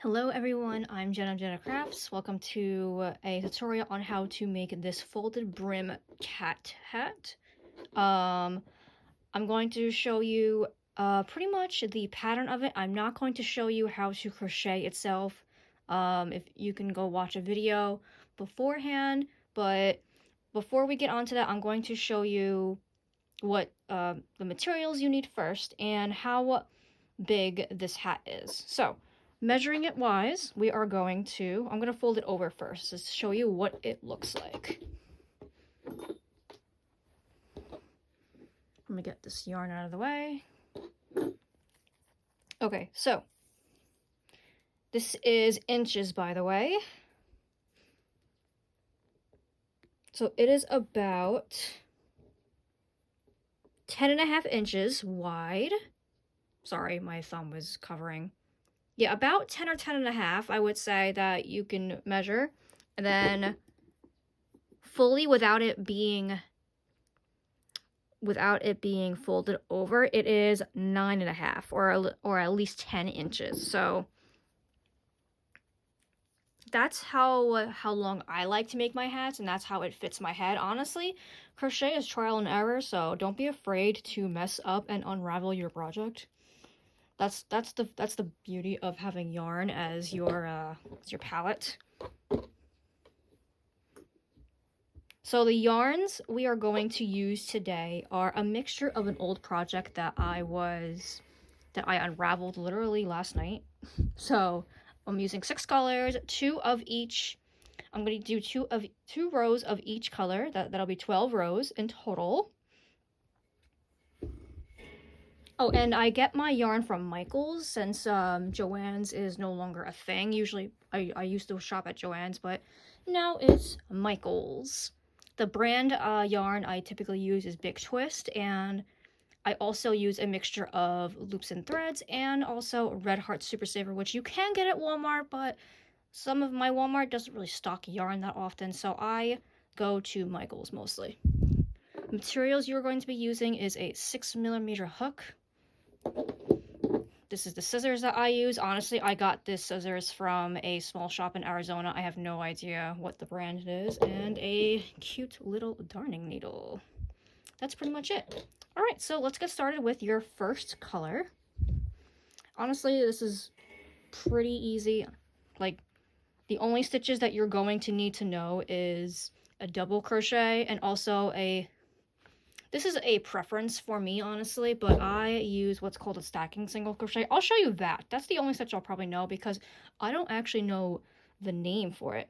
Hello everyone, I'm Jenna Crafts. Welcome to a tutorial on how to make this folded brim cat hat. I'm going to show you pretty much the pattern of it. I'm not going to show you how to crochet itself. If you can go watch a video beforehand, but before we get onto that, I'm going to show you what the materials you need first and how big this hat is. So, measuring it wise, I'm going to fold it over first to show you what it looks like. Let me get this yarn out of the way. Okay, so this is inches, by the way. So it is about 10.5 inches wide. Sorry, my thumb was covering. Yeah, about 10 or 10.5, I would say that you can measure. And then fully without it being folded over, it is 9.5 or at least 10 inches. So that's how long I like to make my hats, and that's how it fits my head. Honestly, crochet is trial and error, so don't be afraid to mess up and unravel your project. That's the beauty of having yarn as your palette. So the yarns we are going to use today are a mixture of an old project that I unraveled literally last night. So I'm using 6 colors, 2 of each. I'm going to do 2 rows of each color. That'll be 12 rows in total. Oh, and I get my yarn from Michael's since Joann's is no longer a thing. Usually I used to shop at Joann's, but now it's Michael's. The brand yarn I typically use is Big Twist, and I also use a mixture of loops and threads and also Red Heart Super Saver, which you can get at Walmart, but some of my Walmart doesn't really stock yarn that often, so I go to Michael's mostly. Materials you're going to be using is a 6mm hook. This is the scissors that I use. Honestly, I got this scissors from a small shop in Arizona. I have no idea what the brand is. And a cute little darning needle. That's pretty much it. Alright, so let's get started with your first color. Honestly, this is pretty easy. Like, the only stitches that you're going to need to know is a double crochet and also this is a preference for me, honestly, but I use what's called a stacking single crochet. I'll show you that. That's the only stitch I'll probably know because I don't actually know the name for it.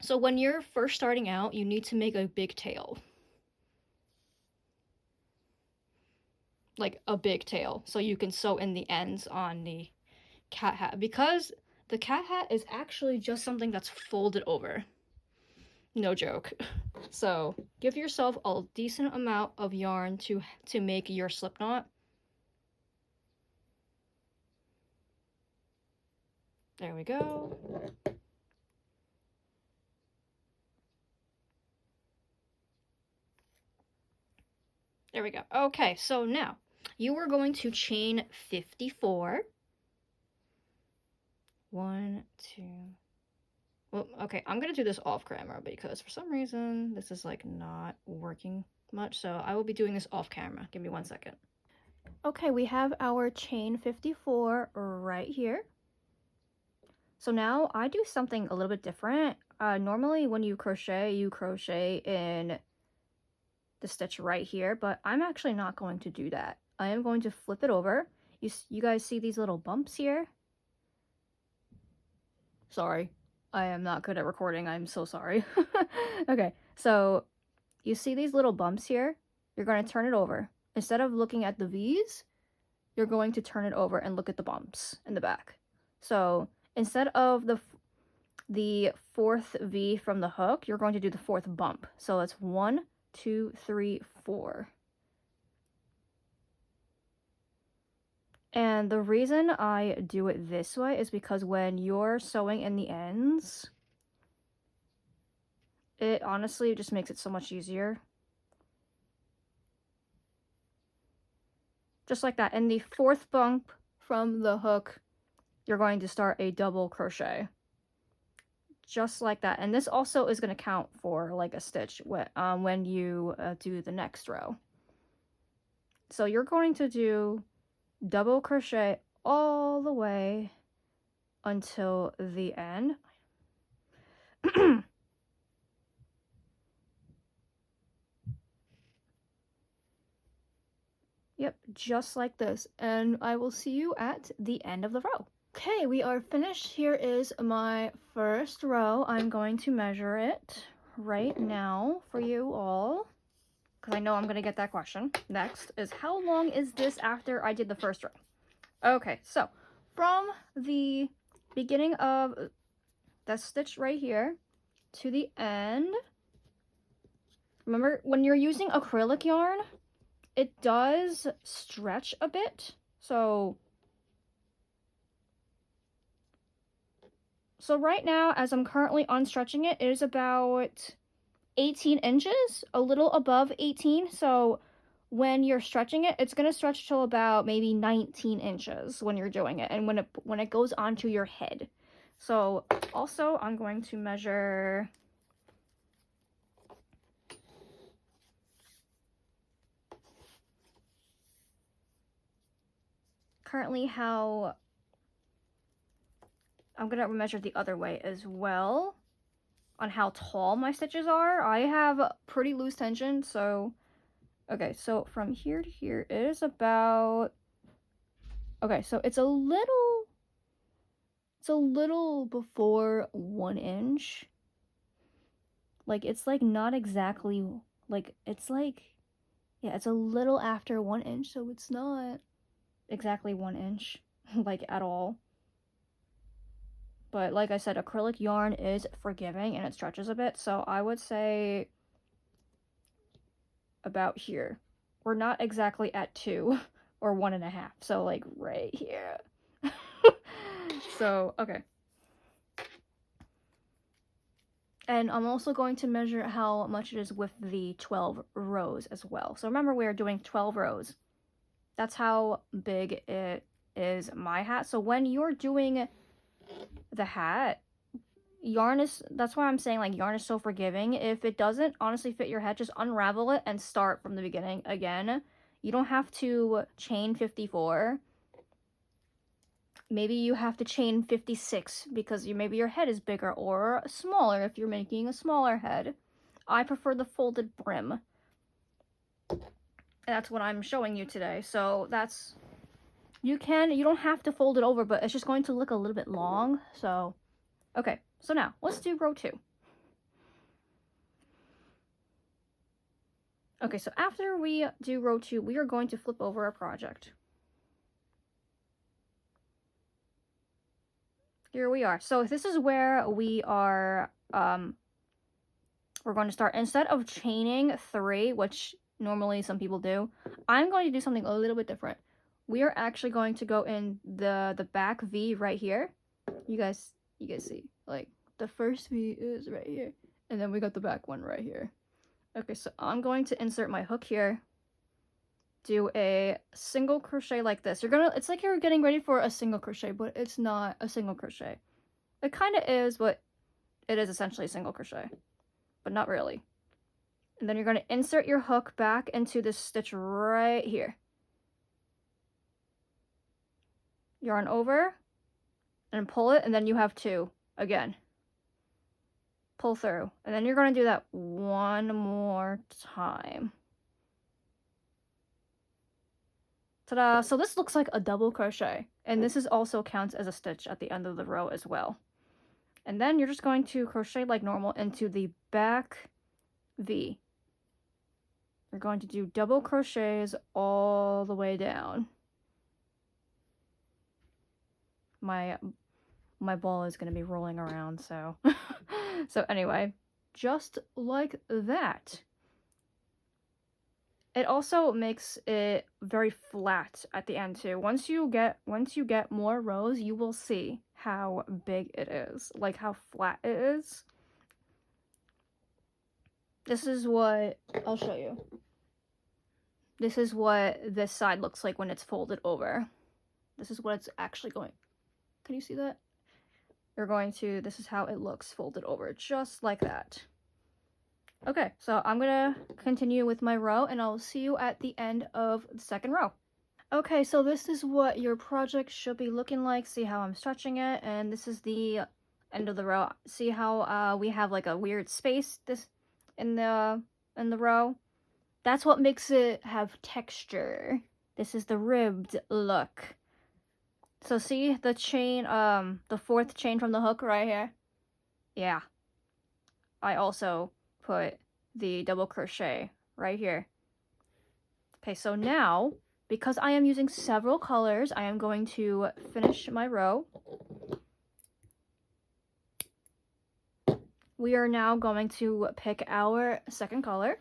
So when you're first starting out, you need to make a big tail. Like a big tail, so you can sew in the ends on the cat hat. Because the cat hat is actually just something that's folded over. No joke. So give yourself a decent amount of yarn to make your slip knot. There we go. There we go. Okay, so now you are going to chain 54. 1, 2. Well, okay, I'm gonna do this off camera because for some reason this is like not working much, so I will be doing this off camera. Give me 1 second. Okay, we have our chain 54 right here. So now I do something a little bit different. Normally when you crochet in the stitch right here, but I'm actually not going to do that. I am going to flip it over. You guys see these little bumps here? Sorry, I am not good at recording. I'm so sorry. Okay, so you see these little bumps here? You're going to turn it over. Instead of looking at the V's, you're going to turn it over and look at the bumps in the back. So instead of the 4th V from the hook, you're going to do the 4th bump. So it's 1, 2, 3, 4. And the reason I do it this way is because when you're sewing in the ends, it honestly just makes it so much easier. Just like that. And the 4th bump from the hook you're going to start a double crochet. Just like that. And this also is going to count for like a stitch when you do the next row. So you're going to do double crochet all the way until the end. Yep, just like this. And I will see you at the end of the row. Okay, we are finished. Here is my first row. I'm going to measure it right now for you all, because I know I'm going to get that question. Next is, how long is this after I did the first row? Okay, so from the beginning of the stitch right here to the end, remember when you're using acrylic yarn, it does stretch a bit. So right now, as I'm currently unstretching it, it is about 18 inches, a little above 18. So when you're stretching it, it's going to stretch till about maybe 19 inches when you're doing it, and when it goes onto your head. So also, I'm going to measure currently how I'm going to measure the other way as well on how tall my stitches are. I have pretty loose tension, so okay, so from here to here it is about, okay, so it's a little before 1 inch. Like, it's like not exactly, like, it's like, yeah, it's a little after 1 inch, so it's not exactly 1 inch, like, at all. But like I said, acrylic yarn is forgiving and it stretches a bit, so I would say about here. We're not exactly at 2 or 1.5, so like right here. So, okay. And I'm also going to measure how much it is with the 12 rows as well. So remember, we're doing 12 rows. That's how big it is, my hat. So when you're doing the hat, yarn is, that's why I'm saying, like, yarn is so forgiving. If it doesn't honestly fit your head, just unravel it and start from the beginning again. You don't have to chain 54. Maybe you have to chain 56 because maybe your head is bigger or smaller if you're making a smaller head. I prefer the folded brim. That's what I'm showing you today. So that's, you don't have to fold it over, but it's just going to look a little bit long. So, okay. So now, let's do row 2. Okay, so after we do row 2, we are going to flip over a project. Here we are. So this is where we are, we're going to start. Instead of chaining 3, which normally some people do, I'm going to do something a little bit different. We are actually going to go in the back V right here. You guys see, like, the first V is right here, and then we got the back one right here. Okay, so I'm going to insert my hook here, do a single crochet like this. It's like you're getting ready for a single crochet, but it's not a single crochet. It kind of is, but it is essentially a single crochet, but not really. And then you're going to insert your hook back into this stitch right here. Yarn over and pull it, and then you have 2 again. Pull through, and then you're going to do that one more time. Ta-da! So this looks like a double crochet, and this is also counts as a stitch at the end of the row as well. And then you're just going to crochet like normal into the back V. You're going to do double crochets all the way down. My ball is going to be rolling around, so so anyway, just like that. It also makes it very flat at the end too. Once you get more rows, you will see how big it is, like how flat it is. This is what I'll show you. This is what this side looks like when it's folded over. This is what it's actually going. Can you see that? You're going to, this is how it looks folded over, just like that. Okay, so I'm gonna continue with my row and I'll see you at the end of the second row. Okay, so this is what your project should be looking like. See how I'm stretching it, and this is the end of the row. See how we have like a weird space this in the row? That's what makes it have texture. This is the ribbed look. So see the chain, the fourth chain from the hook right here? Yeah. I also put the double crochet right here. Okay, so now, because I am using several colors, I am going to finish my row. We are now going to pick our second color.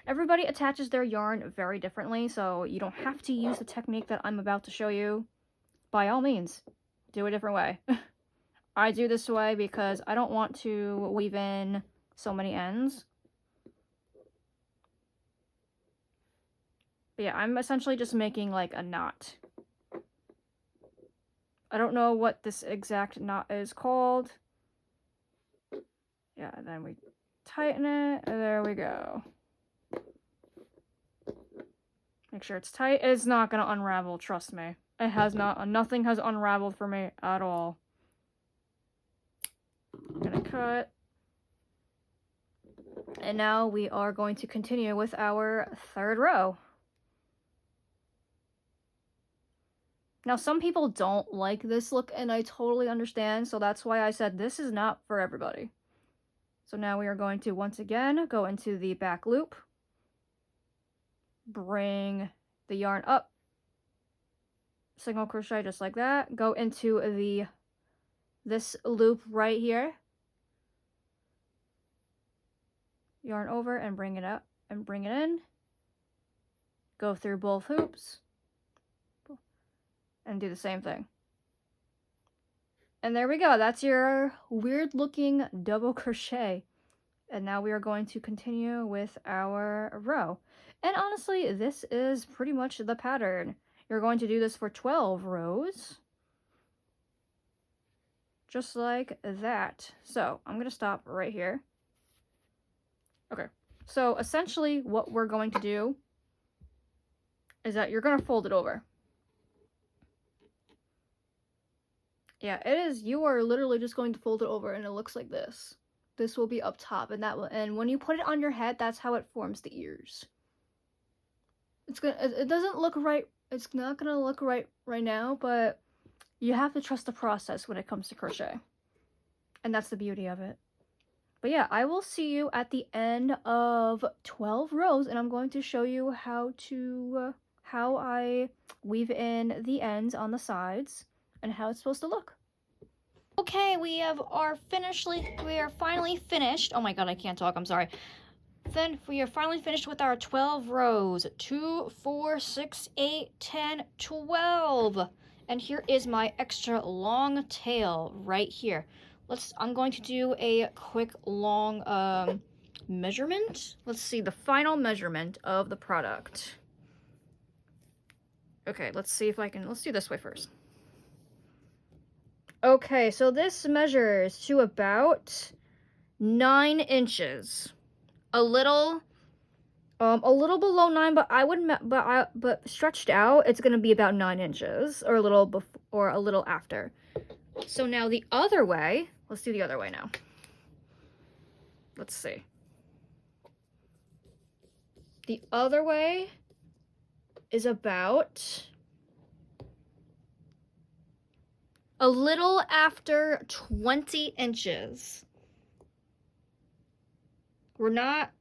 Everybody attaches their yarn very differently, so you don't have to use the technique that I'm about to show you. By all means, do a different way. I do this way because I don't want to weave in so many ends. But yeah, I'm essentially just making like a knot. I don't know what this exact knot is called. Yeah, and then we tighten it, and there we go. Make sure it's tight. It's not gonna unravel, trust me. It has not, nothing has unraveled for me at all. I'm gonna cut. And now we are going to continue with our third row. Now, some people don't like this look, and I totally understand, so that's why I said this is not for everybody. So now we are going to, once again, go into the back loop. Bring the yarn up. Single crochet just like that. Go into this loop right here. Yarn over and bring it up and bring it in. Go through both hoops. And do the same thing. And there we go. That's your weird looking double crochet. And now we are going to continue with our row. And honestly, this is pretty much the pattern. You're going to do this for 12 rows. Just like that. So I'm going to stop right here. Okay. So essentially what we're going to do is that you're going to fold it over. Yeah, it is. You are literally just going to fold it over and it looks like this. This will be up top, and and when you put it on your head, that's how it forms the ears. It doesn't look right. It's not gonna look right now, but you have to trust the process when it comes to crochet. And that's the beauty of it. But yeah, I will see you at the end of 12 rows, and I'm going to show you how I weave in the ends on the sides and how it's supposed to look. Okay, we are finally finished. Oh my god, I can't talk, I'm sorry. Then we are finally finished with our 12 rows. 2, 4, 6, 8, 10, 12. And here is my extra long tail right here. I'm going to do a quick long measurement. Let's see the final measurement of the product. Okay, let's see if I can, let's do this way first. Okay, so this measures to about 9 inches. A little below 9, but stretched out, it's gonna be about 9 inches, or a little before, or a little after. So now the other way, let's do the other way now. Let's see. The other way is about a little after 20 inches.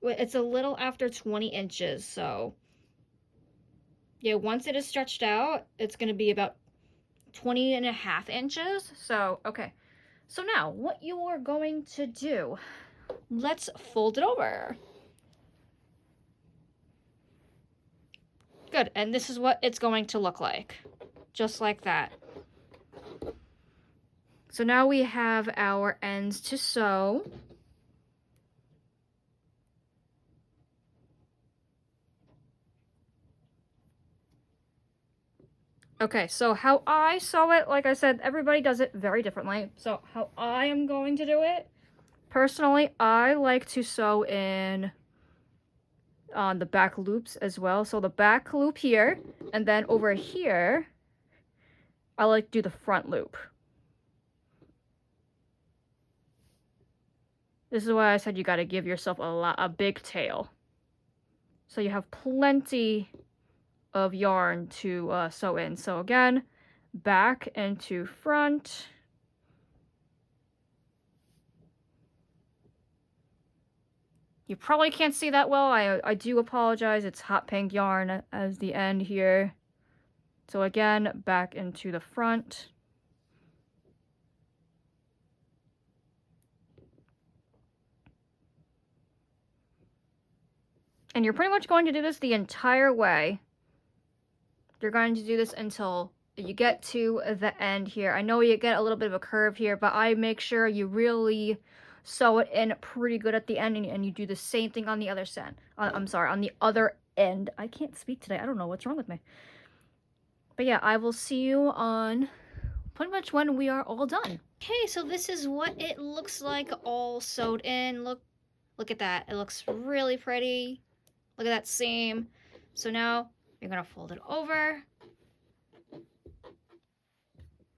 It's a little after 20 inches, so yeah, once it is stretched out, it's going to be about 20.5 inches. So, okay. So now, what you are going to do, let's fold it over. Good, and this is what it's going to look like. Just like that. So now we have our ends to sew. Okay, so how I sew it, like I said, everybody does it very differently. So how I am going to do it, personally, I like to sew in on the back loops as well. So the back loop here, and then over here, I like to do the front loop. This is why I said you got to give yourself a big tail. So you have plenty of yarn to sew in. So again, back into front. You probably can't see that well. I do apologize. It's hot pink yarn as the end here. So again, back into the front. And you're pretty much going to do this the entire way. You're going to do this until you get to the end here. I know you get a little bit of a curve here, but I make sure you really sew it in pretty good at the end, and you do the same thing on the other side. I'm sorry, on the other end. I can't speak today. I don't know what's wrong with me. But yeah, I will see you on pretty much when we are all done. Okay, so this is what it looks like all sewed in. Look at that. It looks really pretty. Look at that seam. So now you're gonna fold it over.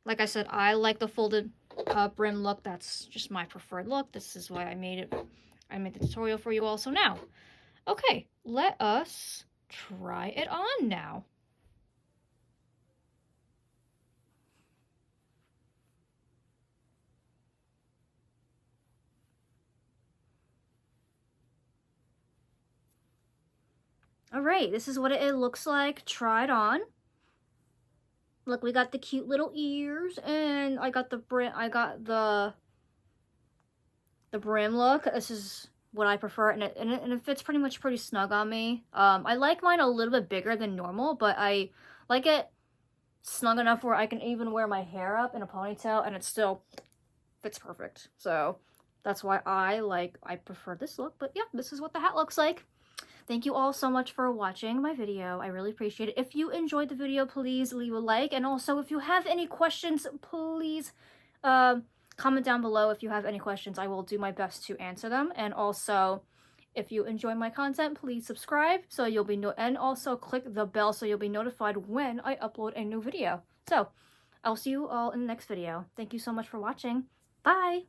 Like I said, I like the folded brim look. That's just my preferred look. This is why I made it. I made the tutorial for you all. So now, okay, let us try it on now. All right, this is what it looks like tried on. Look, we got the cute little ears, and I got the brim. I got the brim look. This is what I prefer, and it fits pretty snug on me. I like mine a little bit bigger than normal, but I like it snug enough where I can even wear my hair up in a ponytail, and it still fits perfect. So that's why I prefer this look. But yeah, this is what the hat looks like. Thank you all so much for watching my video. I really appreciate it. If you enjoyed the video, please leave a like. And also, if you have any questions, please comment down below if you have any questions. I will do my best to answer them. And also, if you enjoy my content, please subscribe so you'll be and also click the bell so you'll be notified when I upload a new video. So, I'll see you all in the next video. Thank you so much for watching. Bye!